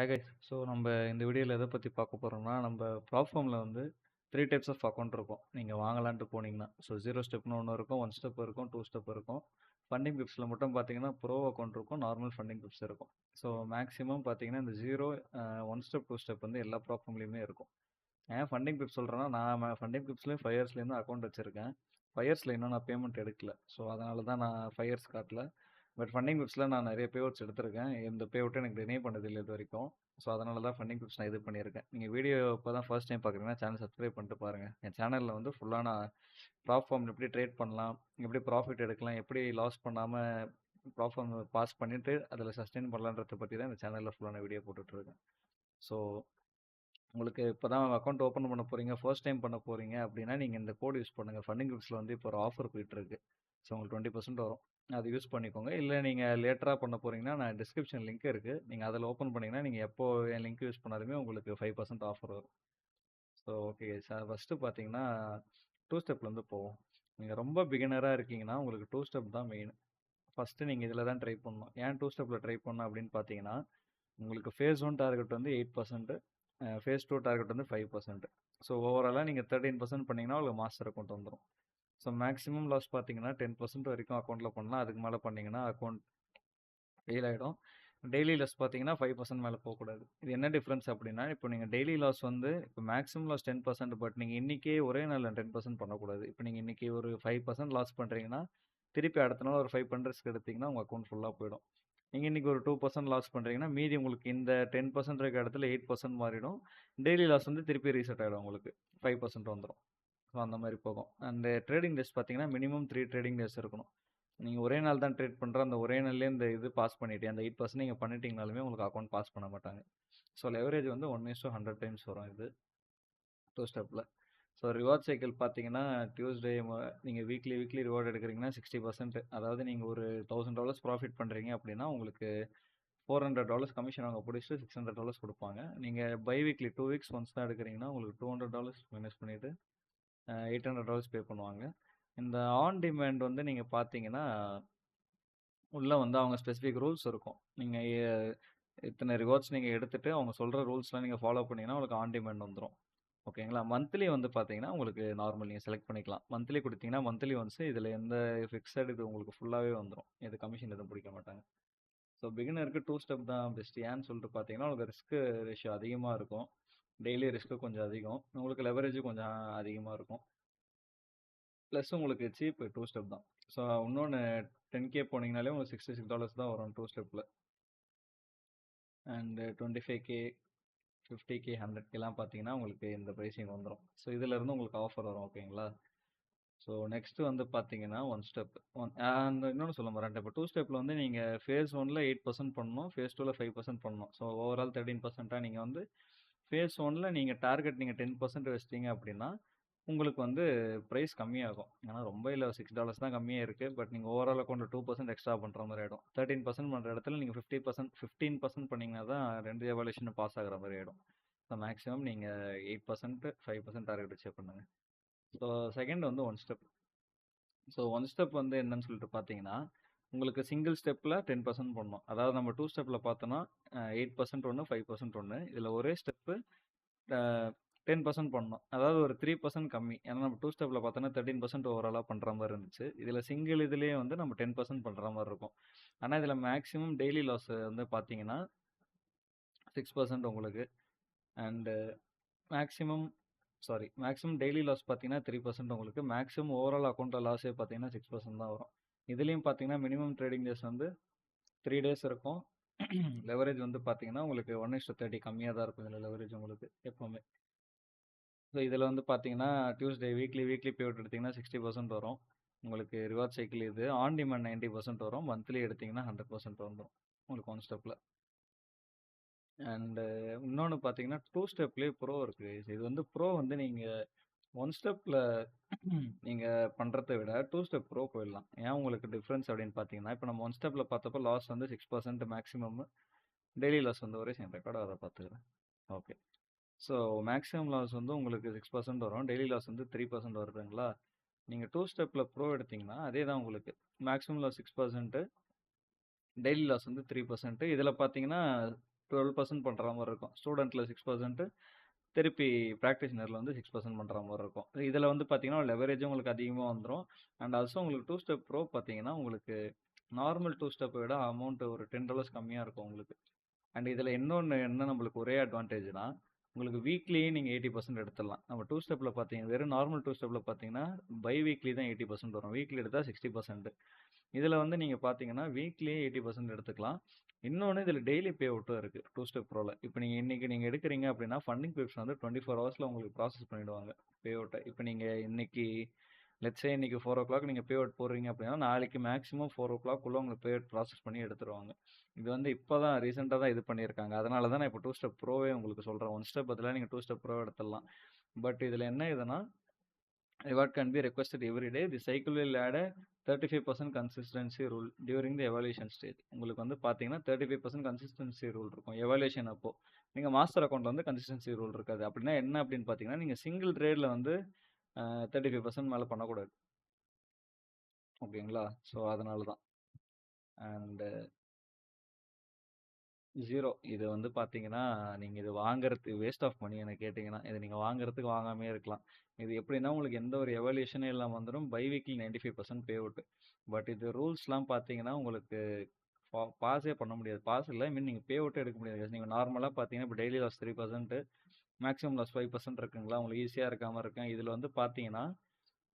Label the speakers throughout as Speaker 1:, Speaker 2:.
Speaker 1: Hi guys. So நம்ம இந்த வீடியோவில் எதை பற்றி பார்க்க போகிறோம்னா, நம்ம ப்ளாட்ஃபார்மில் வந்து 3 டைப்ஸ் ஆஃப் அக்கௌண்ட் இருக்கும். நீங்கள் வாங்கலான்ட்டு போனீங்கன்னா, ஸோ 0 ஸ்டெப்னு ஒன்று இருக்கும், 1 ஸ்டெப் இருக்கும், 2 ஸ்டெப் இருக்கும். ஃபண்டிங் பிப்ஸில் மட்டும் பார்த்தீங்கன்னா ப்ரோ அக்கௌண்ட் இருக்கும், நார்மல் ஃபண்டிங் பிப்ஸ் இருக்கும். ஸோ மேக்ஸிமம் பார்த்தீங்கன்னா இந்த 0, 1 ஸ்டெப் 2 ஸ்டெப் வந்து எல்லா ப்ளாட்ஃபார்ம்லேயுமே இருக்கும். ஏன் ஃபண்டிங் பிப்ஸ் சொல்கிறேன்னா, நான் ஃபண்டிங் பிப்ஸ்லேயும் 5 இயர்ஸ்லேருந்து அக்கௌண்ட் வச்சுருக்கேன். 5 இயர்ஸில் இன்னும் நான் பேமெண்ட் எடுக்கல. ஸோ அதனால தான் நான் 5 இயர்ஸ் காட்டல. பட் ஃபண்டிங் பிப்ஸில் நான் நிறைய பே அவுட்ஸ் எடுத்திருக்கேன். இந்த பே அவுட்டை எனக்கு டினே பண்ணதில்லை இது வரைக்கும். ஸோ அதனால தான் ஃபண்டிங் டிப்ஸ் நான் இது பண்ணியிருக்கேன். நீங்கள் வீடியோ இப்போ தான் ஃபர்ஸ்ட் டைம் பார்க்குறீங்கன்னா சேனல் சப்ஸ்கிரைப் பண்ணிட்டு பாருங்கள். என் சேனலில் வந்து ஃபுல்லாக நான் ப்ளாட்ஃபார்ம் எப்படி ட்ரேட் பண்ணலாம், எப்படி ப்ராஃபிட் எடுக்கலாம், எப்படி லாஸ் பண்ணாமல் ப்ளாட்ஃபார்ம் பாஸ் பண்ணிவிட்டு அதில் சஸ்டெயின் பண்ணலான்றதை பற்றி தான் இந்த சேனலில் ஃபுல்லாக நான் வீடியோ போட்டுட்ருக்கேன். ஸோ உங்களுக்கு இப்போ தான் அக்கௌண்ட் ஓப்பன் பண்ண போகிறீங்க, ஃபர்ஸ்ட் டைம் பண்ண போகிறீங்க அப்படின்னா நீங்கள் இந்த கோட் யூஸ் பண்ணுங்கள். ஃபண்டிங் டிப்ஸில் வந்து இப்போ ஒரு ஆஃபர் போயிட்டுருக்கு. ஸோ உங்களுக்கு 20% வரும். அது யூஸ் பண்ணிக்கோங்க. இல்லை நீங்கள் லேட்டராக பண்ண போகிறீங்கன்னா நான் டிஸ்கிரிப்ஷன் லிங்க் இருக்குது. நீங்கள் அதில் ஓப்பன் பண்ணிங்கன்னா நீங்கள் எப்போ என் லிங்க் யூஸ் பண்ணாலுமே உங்களுக்கு 5% ஆஃபர் வரும். ஸோ ஓகே சார், ஃபஸ்ட்டு பார்த்தீங்கன்னா 2 ஸ்டெப்லேருந்து போவோம். நீங்கள் ரொம்ப பிகினராக இருக்கீங்கன்னா உங்களுக்கு 2 ஸ்டெப் தான் மெயின். ஃபஸ்ட்டு நீங்கள் இதில் தான் ட்ரை பண்ணணும். ஏன் 2 ஸ்டெப்பில் ட்ரை பண்ணணும் அப்படின்னு பார்த்தீங்கன்னா, உங்களுக்கு ஃபேஸ் 1 டார்கெட் வந்து 8%, ஃபேஸ் 2 டார்கெட் வந்து 5%. ஸோ ஓவராலாக நீங்கள் 13% பண்ணிங்கன்னா உங்களுக்கு மாஸ்டர் அக்கௌண்ட் வந்துடும். ஸோ மேக்ஸிமம் லாஸ் பார்த்தீங்கன்னா 10% வரைக்கும் அக்கௌண்ட்டில் பண்ணலாம். அதுக்கு மேலே பண்ணிங்கன்னா அக்கௌண்ட் ஃபெயில் ஆகிடும். டெய்லி லாஸ் பார்த்தீங்கன்னா 5% மேலே போகக்கூடாது. இது என்ன டிஃப்ரென்ஸ் அப்படின்னா, இப்போ நீங்கள் டெய்லி லாஸ் வந்து இப்போ மேக்ஸிமம் லாஸ் 10%, பட் நீங்கள் இன்றைக்கே ஒரே நாளில் 10% பண்ணக்கூடாது. இப்போ நீங்கள் இன்றைக்கி ஒரு 5% லாஸ் பண்ணுறீங்கன்னா, திருப்பி அடுத்த நாள் ஒரு 5% ரிஸ்க் எடுத்தீங்கன்னா உங்கள் அக்கௌண்ட் ஃபுல்லாக போயிடும். நீங்கள் இன்றைக்கி ஒரு 2% லாஸ் பண்ணுறீங்கன்னா, மீதி உங்களுக்கு இந்த 10% இருக்க இடத்துல 8% மாறிடும். டெய்லி லாஸ் வந்து திருப்பி ரீசெட் ஆகிடும், உங்களுக்கு 5% வந்துடும். ஸோ அந்த மாதிரி போகும். அந்த ட்ரேடிங் டேஸ் பார்த்தீங்கன்னா மினிமம் 3 ட்ரேடிங் டேஸ் இருக்கணும். நீங்கள் ஒரே நாள் தான் ட்ரேட் பண்ணுற அந்த ஒரே நாள்லேயே இந்த இது பாஸ் பண்ணிவிட்டு அந்த 8% நீங்கள் பண்ணிட்டீங்கனாலுமே உங்களுக்கு அக்கௌண்ட் பாஸ் பண்ண மாட்டாங்க. ஸோ லெவரேஜ் வந்து 1:100 டைம்ஸ் வரும் இது 2 ஸ்டெப்பில். ஸோ ரிவார்ட் சைக்கிள் பார்த்தீங்கன்னா டியூஸ்டே நீங்கள் வீக்லி ரிவார்டு எடுக்கிறீங்கன்னா 60%, அதாவது நீங்கள் ஒரு $1000 ப்ராஃபிட் பண்ணுறீங்க அப்படின்னா உங்களுக்கு $400 கமிஷன் அவங்க பிடிச்சிட்டு $600 கொடுப்பாங்க. நீங்கள் பை வீக்லி 2 வீக்ஸ் ஒன்ஸ் தான் எடுக்கிறீங்கன்னா உங்களுக்கு $200 மைனஸ் பண்ணிவிட்டு $800 பே பண்ணுவாங்க. இந்த ஆன் டிமாண்ட் வந்து நீங்கள் பார்த்தீங்கன்னா உள்ளே வந்து அவங்க ஸ்பெசிஃபிக் ரூல்ஸ் இருக்கும். நீங்கள் இத்தனை ரிவார்ட்ஸ் நீங்கள் எடுத்துகிட்டு அவங்க சொல்கிற ரூல்ஸ்லாம் நீங்கள் ஃபாலோ பண்ணிங்கன்னா உங்களுக்கு ஆன் டிமாண்ட் வந்துடும். ஓகேங்களா? மந்த்லி வந்து பார்த்தீங்கன்னா உங்களுக்கு நார்மல் நீங்கள் செலக்ட் பண்ணிக்கலாம். மந்த்லி கொடுத்தீங்கன்னா மந்த்லி ஒன்ஸ் இதில் எந்த ஃபிக்ஸட் இது உங்களுக்கு ஃபுல்லாகவே வந்துடும். இது கமிஷன் எதுவும் பிடிக்க மாட்டாங்க. ஸோ பிகினருக்கு 2 ஸ்டெப் தான் பெஸ்ட். ஏன்னு சொல்லிட்டு பார்த்தீங்கன்னா உங்களுக்கு ரிஸ்க் ரேஷியோ அதிகமாக இருக்கும். டெய்லி ரிஸ்க்கு கொஞ்சம் அதிகம். உங்களுக்கு லெவரேஜும் கொஞ்சம் அதிகமாக இருக்கும். ப்ளஸ் உங்களுக்கு சீப் 2 ஸ்டெப் தான். ஸோ இன்னொன்று 10K போனீங்கனாலே உங்களுக்கு $66 தான் வரும் 2 ஸ்டெப்பில். அண்டு 25K, 50K, 100Kலாம் பார்த்தீங்கன்னா உங்களுக்கு இந்த ப்ரைஸிங் வந்துடும். ஸோ இதிலேருந்து உங்களுக்கு ஆஃபர் வரும். ஓகேங்களா? ஸோ நெக்ஸ்ட்டு வந்து பார்த்தீங்கன்னா 1 ஸ்டெப் அந்த இன்னொன்று சொல்ல மறந்துட்டேன். இப்போ 2 ஸ்டெப்பில் வந்து நீங்கள் ஃபேஸ் 1ல் 8% பண்ணணும், ஃபேஸ் 2ல் 5% பண்ணணும். So overall 13%. நீங்கள் வந்து ஃபேஸ் 1ல் நீங்கள் டார்கெட் நீங்கள் 10% வச்சிட்டீங்க அப்படின்னா உங்களுக்கு வந்து ப்ரைஸ் கம்மியாகும். ஏன்னா ரொம்ப இல்லை, $6 தான் கம்மியாக இருக்குது. பட் நீங்கள் ஓவரால் அக்கௌண்ட்டில் 2% எக்ஸ்ட்ரா பண்ணுற மாதிரி ஆகிடும். 13% பண்ணுற இடத்துல நீங்கள் 15% பண்ணிங்கன்னா தான் 2 எவாலுவேஷன் பாஸ் ஆகிற மாதிரி ஆகிடும். ஸோ மேக்ஸிமம் நீங்கள் 8%, 5% டார்கெட் வச்சே பண்ணுங்கள். ஸோ செகண்ட் வந்து 1 ஸ்டெப். ஸோ 1 ஸ்டெப் வந்து என்னன்னு சொல்லிட்டு பார்த்தீங்கன்னா, உங்களுக்கு சிங்கிள் ஸ்டெப்பில் 10% பண்ணணும். அதாவது நம்ம 2 ஸ்டெப்பில் பார்த்தோன்னா 8% ஒன்று, 5% ஒன்று. இதில் ஒரே ஸ்டெப்பு 10% பண்ணணும். அதாவது ஒரு 3% கம்மி. ஏன்னா நம்ம 2 ஸ்டெப்பில் பார்த்தோன்னா 13% ஓவராலாக பண்ணுற மாதிரி இருந்துச்சு. இதில் சிங்கிள் இதுலேயே வந்து நம்ம 10% பண்ணுற மாதிரி இருக்கும். ஆனால் இதில் மேக்ஸிமம் டெய்லி லாஸ் வந்து பார்த்தீங்கன்னா 6% உங்களுக்கு. அண்டு மேக்ஸிமம் டெய்லி லாஸ் பார்த்தீங்கன்னா 3% உங்களுக்கு. மேக்ஸிமம் ஓவரால் அக்கௌண்ட்டில் லாஸே பார்த்தீங்கன்னா 6% தான் வரும். இதுலேயும் பார்த்தீங்கன்னா மினிமம் ட்ரேடிங் டேஸ் வந்து 3 டேஸ் இருக்கும். லெவரேஜ் வந்து பார்த்தீங்கன்னா உங்களுக்கு 1:30 கம்மியாக தான் இருக்கும் இதில் லெவரேஜ் உங்களுக்கு எப்போவுமே. ஸோ இதில் வந்து பார்த்தீங்கன்னா டியூஸ்டே வீக்லி பே அவுட் எடுத்திங்கன்னா 60% வரும். உங்களுக்கு ரிவார்ட் சைக்கிள் இது ஆன் டிமாண்ட் 90% வரும். மந்த்லி எடுத்திங்கன்னா 100% வந்துடும் உங்களுக்கு 1 ஸ்டெப்பில். அண்டு இன்னொன்று பார்த்தீங்கன்னா 2 ஸ்டெப்லேயே ப்ரோ இருக்குது. இது வந்து ப்ரோ வந்து நீங்கள் 1 ஸ்டெப்பில் நீங்கள் பண்ணுறதை விட 2 ஸ்டெப் ப்ரோ போயிடலாம். ஏன் உங்களுக்கு டிஃப்ரென்ஸ் அப்படின்னு பார்த்தீங்கன்னா, இப்போ நம்ம 1 ஸ்டெப்பில் பார்த்தப்போ லாஸ் வந்து 6% மேக்ஸிமம். டெய்லி லாஸ் வந்து ஒரே சேம் ரெக்கார்டாக அதை பார்த்துக்கிறேன். ஓகே. ஸோ மேக்ஸிமம் லாஸ் வந்து உங்களுக்கு 6% வரும். டெய்லி லாஸ் வந்து 3% வருதுங்களா? நீங்கள் 2 ஸ்டெப்பில் ப்ரோ எடுத்திங்கன்னா அதே தான் உங்களுக்கு. மேக்ஸிமம் லாஸ் 6%, டெய்லி லாஸ் வந்து 3%. இதில் பார்த்தீங்கன்னா 12% பண்ற மாரி இருக்கும். ஸ்டூடண்ட்ல 6%, திருப்பி பிராக்டிஷனர்ல வந்து 6% பண்ற மாரி இருக்கும். இதுல வந்து பார்த்தீங்கன்னா, லெவரேஜும் உங்களுக்கு அதிகமா வந்துரும். அண்ட் ஆல்சோ உங்களுக்கு 2 ஸ்டெப் ப்ரோ பார்த்தீங்கன்னா, உங்களுக்கு நார்மல் 2 ஸ்டெப்ப விட அமௌண்ட் ஒரு $10 கம்மியா இருக்கும் உங்களுக்கு. அண்ட் இதுல இன்னொன்னு என்ன நம்மளுக்கு ஒரே அட்வான்டேஜ்னா, உங்களுக்கு வீக்லியே நீங்க 80% எடுத்துடலாம். நம்ம 2 ஸ்டெப்ல பார்த்தீங்க வெறும் நார்மல் 2 ஸ்டெப்ல பார்த்தீங்கன்னா, பை வீக்லி தான் 80% வரும். வீக்லி எடுத்தா 60%. இதுல வந்து நீங்க பார்த்தீங்கன்னா, வீக்லியே 80% எடுத்துக்கலாம். இன்னொன்னு இதுல டெய்லி பே அவுட்டும் இருக்கு 2 ஸ்டெப் ப்ரோல. இப்ப நீங்க இன்னைக்கு நீங்க எடுக்குறீங்க அப்படின்னா, ஃபண்டிங் பிப்ஸ் வந்து 24 ஹவர்ஸ்ல உங்களுக்கு ப்ராசஸ் பண்ணிடுவாங்க பே அவுட்ட. இப்ப நீங்க இன்னைக்கு லெட்ஸ் சே இன்னைக்கு 4:00 நீங்க பே அவுட் போடுறீங்க அப்படின்னா, நாளைக்கு மேக்ஸிமம் 4:00 குள்ள உங்களுக்கு பே அவுட் ப்ராசஸ் பண்ணி எடுத்துருவாங்க. இது வந்து இப்பதான் ரீசெண்டா தான் இது பண்ணியிருக்காங்க. அதனால தான் நான் இப்போ 2 ஸ்டெப் ப்ரோவே உங்களுக்கு சொல்றேன். 1 ஸ்டெப் பதிலா நீங்க 2 ஸ்டெப் ப்ரோ எடுத்துடலாம். பட் இதுல என்ன இதுன்னா, reward can be requested every day. The cycle will add a 35% consistency rule during the evaluation stage. உங்களுக்கு வந்து பார்த்தீங்கன்னா 35% consistency rule இருக்கும் எவாலுவேஷன் அப்போ. நீங்க மாஸ்டர் அக்கௌண்ட்ல வந்து consistency rule இருக்காது. அப்படின்னா என்ன அப்படின்னு பார்த்தீங்கன்னா, நீங்க சிங்கிள் ட்ரேட்ல வந்து 35% மேல பண்ணக்கூடாது. ஓகேங்களா? ஸோ அதனால தான். அண்ட் 0 இது வந்து பார்த்தீங்கன்னா, நீங்க இது வாங்குறதுக்கு வேஸ்ட் ஆஃப் மணி என்ன கேட்டீங்கன்னா. இத நீங்க வாங்குறதுக்கு வாங்காமயே இருக்கலாம். இது எப்படின்னா, உங்களுக்கு எந்த ஒரு எவாலுவேஷனே இல்லாம வந்துரும். Biweekly 95% payout. But இது ரூல்ஸ்லாம் பார்த்தீங்கன்னா, உங்களுக்கு பாஸே பண்ண முடியாது. பாஸ் இல்ல, ஐ மீன் நீங்க பே அவுட்டே எடுக்க முடியாது. நீங்க நார்மலா பார்த்தீங்கன்னா, இப்போ டெய்லி லாஸ் 3%, மேக்ஸிமம் லாஸ் 5% இருக்குங்களா? உங்களுக்கு ஈஸியா இருக்காம இருக்கேன். இதுல வந்து பார்த்தீங்கன்னா,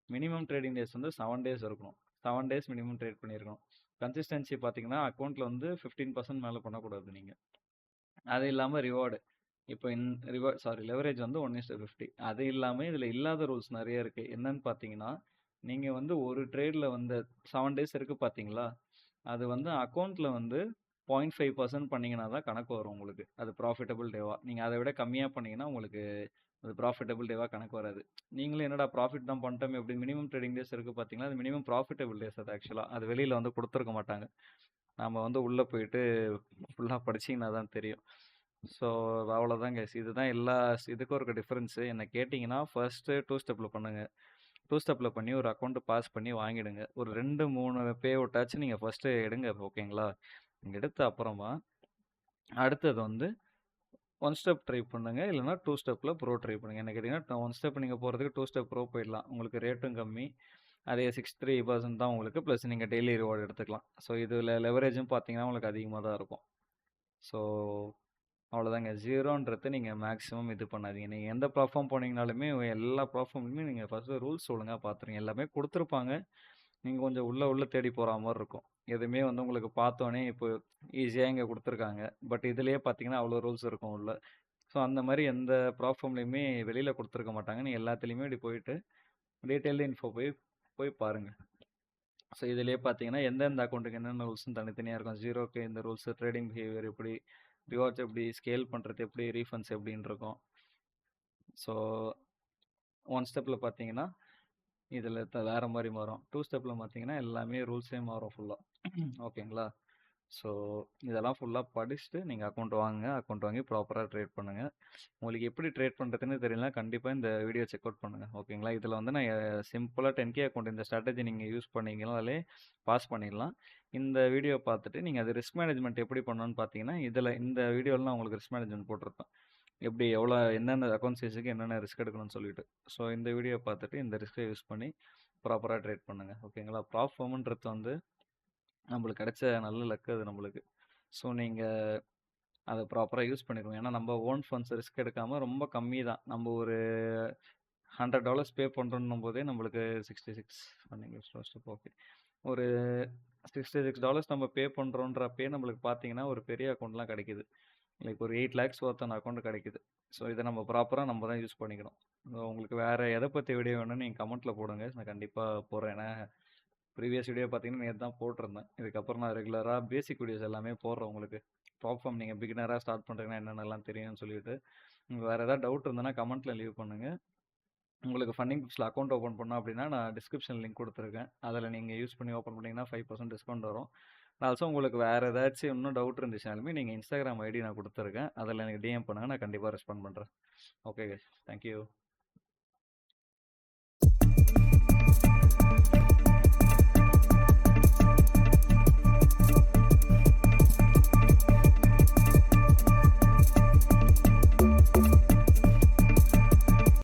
Speaker 1: மினிமம் ட்ரேடிங் டேஸ் வந்து 7 டேஸ் இருக்கணும். 7 டேஸ் மினிமம் ட்ரேட் பண்ணியிருக்கணும். கன்சிஸ்டன்சி பார்த்தீங்கன்னா, அக்கவுண்ட்ல வந்து 15% மேல பண்ணக்கூடாது நீங்க. அது இல்லாம ரிவார்டு. இப்போ லெவரேஜ் வந்து 1:50. அது இல்லாம இதுல இல்லாத ரூல்ஸ் நெறைய இருக்கு. என்னன்னு பார்த்தீங்கன்னா, நீங்க வந்து ஒரு ட்ரேட்ல வந்து 7 டேஸ் இருக்கு பார்த்தீங்களா? அது வந்து அக்கவுண்ட்ல வந்து 0.5% பண்ணீங்கன்னா தான் கணக்கு வரும் உங்களுக்கு. அது ப்ராஃபிட்டபிள் டேவா. நீங்க அத விட கம்மியா பண்ணீங்கன்னா, உங்களுக்கு அது ப்ராஃபிட்டபிள் டேவா கணக்கு வராது. நீங்களே என்னடா ப்ராஃபிட் தான் பண்ணிட்டோமே எப்படி மினிமம் ட்ரேடிங் டேஸ் இருக்கு பார்த்தீங்களா? அது மினிமம் ப்ராஃபிட்டபிள் டேஸ் அது ஆக்சுவலா. அது வெளியில வந்து குடுத்துருக்க மாட்டாங்க. நாம வந்து உள்ள போயிட்டு ஃபுல்லா படிச்சீங்கன்னா தான் தெரியும். ஸோ அவ்வளோதான் கைஸ். இதுதான் எல்லா இதுக்கும் இருக்க டிஃபரன்ஸு. என்ன கேட்டிங்கன்னா, ஃபர்ஸ்ட்டு 2 ஸ்டெப்ல பண்ணுங்க. 2 ஸ்டெப்ல பண்ணி ஒரு அக்கௌண்ட் பாஸ் பண்ணி வாங்கிடுங்க. ஒரு 2, 3 பே அவுட்டாச்சும் நீங்க ஃபர்ஸ்ட்டு எடுங்க. ஓகேங்களா? நீங்க எடுத்த அப்புறமா, அடுத்தது வந்து 1 ஸ்டெப் ட்ரை பண்ணுங்க. இல்லன்னா 2 ஸ்டெப்ல ப்ரோ ட்ரை பண்ணுங்க. என்ன கேட்டீங்கன்னா, 1 ஸ்டெப் நீங்க போறதுக்கு 2 ஸ்டெப் ப்ரோ போயிடலாம். உங்களுக்கு ரேட்டும் கம்மி. அதே 63% தான் உங்களுக்கு. ப்ளஸ் நீங்க டெய்லி ரிவார்ட் எடுத்துக்கலாம். ஸோ இதுல லெவரேஜும் பார்த்தீங்கன்னா, உங்களுக்கு அதிகமா தான் இருக்கும். ஸோ அவ்வளோதாங்க. 0ன்றது நீங்க மேக்ஸிமம் இது பண்ணாதீங்க. நீங்க எந்த பிளாட்ஃபார்ம் போனீங்கனாலுமே, எல்லா பிளாட்ஃபார்ம்லயுமே நீங்க ஃபர்ஸ்ட்டு ரூல்ஸ் ஒழுங்கா பார்த்துருங்க. எல்லாமே குடுத்துருப்பாங்க. நீங்க கொஞ்சம் உள்ள தேடி போற மாரி இருக்கும். எதுவுமே வந்து உங்களுக்கு பார்த்தோனே இப்போ ஈஸியா இங்க குடுத்துருக்காங்க. பட் இதுலயே பார்த்தீங்கன்னா, அவ்வளோ ரூல்ஸ் இருக்கும் உள்ள. ஸோ அந்த மாரி எந்த பிளாட்ஃபார்ம்லயுமே வெளியில குடுத்துருக்க மாட்டாங்க. நீங்க எல்லாத்துலயுமே இப்படி போயிட்டு டீட்டெயில்டு இன்ஃபோ போய் போய் பாருங்க. ஸோ இதுலயே பார்த்தீங்கன்னா, எந்தெந்த அக்கவுண்ட்டுக்கு என்னென்ன ரூல்ஸ்ன்னு தனித்தனியா இருக்கும். 0க்கு இந்த ரூல்ஸ், ட்ரேடிங் பிஹேவியர் எப்படி, ரிவார்ட்ஸ் எப்படி, ஸ்கேல் பண்றது எப்படி, ரீஃபண்ட்ஸ் எப்படின்னு இருக்கும். ஸோ 1 ஸ்டெப்ல பார்த்தீங்கன்னா, இதுல வேற மாரி மாறும். 2 ஸ்டெப்ல பார்த்தீங்கன்னா, எல்லாமே ரூல்ஸே மாறும் ஃபுல்லா. ஓகேங்களா? ஸோ இதெல்லாம் ஃபுல்லா படிச்சுட்டு நீங்க அக்கவுண்ட் வாங்குங்க. அக்கவுண்ட் வாங்கி ப்ராப்பரா ட்ரேட் பண்ணுங்க. உங்களுக்கு எப்படி ட்ரேட் பண்றதுன்னு தெரியலனா கண்டிப்பா இந்த வீடியோ செக் அவுட் பண்ணுங்க. ஓகேங்களா? இதுல வந்து நான் சிம்பிளா 10K அக்கவுண்ட் இந்த ஸ்ட்ராட்டஜி நீங்க யூஸ் பண்ணீங்கனாலே பாஸ் பண்ணிடலாம். இந்த வீடியோ பார்த்துட்டு நீங்க அது ரிஸ்க் மேனேஜ்மென்ட் எப்படி பண்ணணும்னு பார்த்தீங்கன்னா, இந்த வீடியோல நான் உங்களுக்கு ரிஸ்க் மேனேஜ்மென்ட் போட்டிருப்பேன். எப்படி என்னென்ன அக்கவுண்ட் சைஸுக்கு என்னென்ன ரிஸ்க் எடுக்கணும்னு சொல்லிட்டு. ஸோ இந்த வீடியோ பார்த்துட்டு இந்த ரிஸ்க்கை யூஸ் பண்ணி ப்ராப்பரா ட்ரேட் பண்ணுங்க. ஓகேங்களா? ப்ராப்ஃபார்ம்ன்றது வந்து நம்மளுக்கு கிடைச்ச நல்ல லக் அது நம்மளுக்கு. ஸோ நீங்க அத ப்ராப்பரா யூஸ் பண்ணிக்கணும். ஏன்னா நம்ம ஓன் ஃபண்ட்ஸ் ரிஸ்க் எடுக்காம ரொம்ப கம்மி தான். நம்ம ஒரு $100 பே பண்றோம்ன்னும் போதே நம்மளுக்கு 66 பண்ணீங்க ஓகே. ஒரு $66 நம்ம பே பண்றோன்றப்பயே நம்மளுக்கு பார்த்தீங்கன்னா, ஒரு பெரிய அக்கவுண்ட்லாம் கிடைக்குது. லைக் ஒரு 8 லேக்ஸ் ஒர்த்தான அக்கவுண்ட் கிடைக்குது. ஸோ இத நம்ம ப்ராப்பரா நம்ம தான் யூஸ் பண்ணிக்கணும். உங்களுக்கு வேற எத பத்தி வீடியோ வேணும்னு நீங்க கமெண்ட்ல போடுங்க. நான் கண்டிப்பா போடுறேன். ஏன்னா ப்ரீவியஸ் வீடியோ பார்த்தீங்கன்னா, நேத்து தான் போட்டிருந்தேன். இதுக்கப்புறம் நான் ரெகுலரா பேசிக் வீடியோஸ் எல்லாமே போடுறேன் உங்களுக்கு. பிளாட்ஃபார்ம் நீங்க பிகினரா ஸ்டார்ட் பண்றீங்கன்னா என்னென்னலாம் தெரியும்னு சொல்லிட்டு. உங்களுக்கு வேற ஏதாவது டவுட் இருந்ததுன்னா கமெண்ட்ல லீவ் பண்ணுங்க. உங்களுக்கு ஃபண்டிங் பிப்ஸ்ல அக்கவுண்ட் ஓப்பன் பண்ணோம் அப்படின்னா, நான் டிஸ்கிரிப்ஷன் லிங்க் குடுத்துருக்கேன். அதில நீங்க யூஸ் பண்ணி ஓப்பன் பண்ணீங்கன்னா 5% டிஸ்கவுண்ட் வரும். ஆல்சோ உங்களுக்கு வேற ஏதாச்சும் இன்னும் டவுட் இருந்துச்சுனாலுமே நீங்க Instagram ஐடி நான் குடுத்துருக்கேன். அதில எனக்கு டிஎம் பண்ணுங்க. நான் கண்டிப்பா ரெஸ்பாண்ட் பண்றேன். Okay guys. Thank you.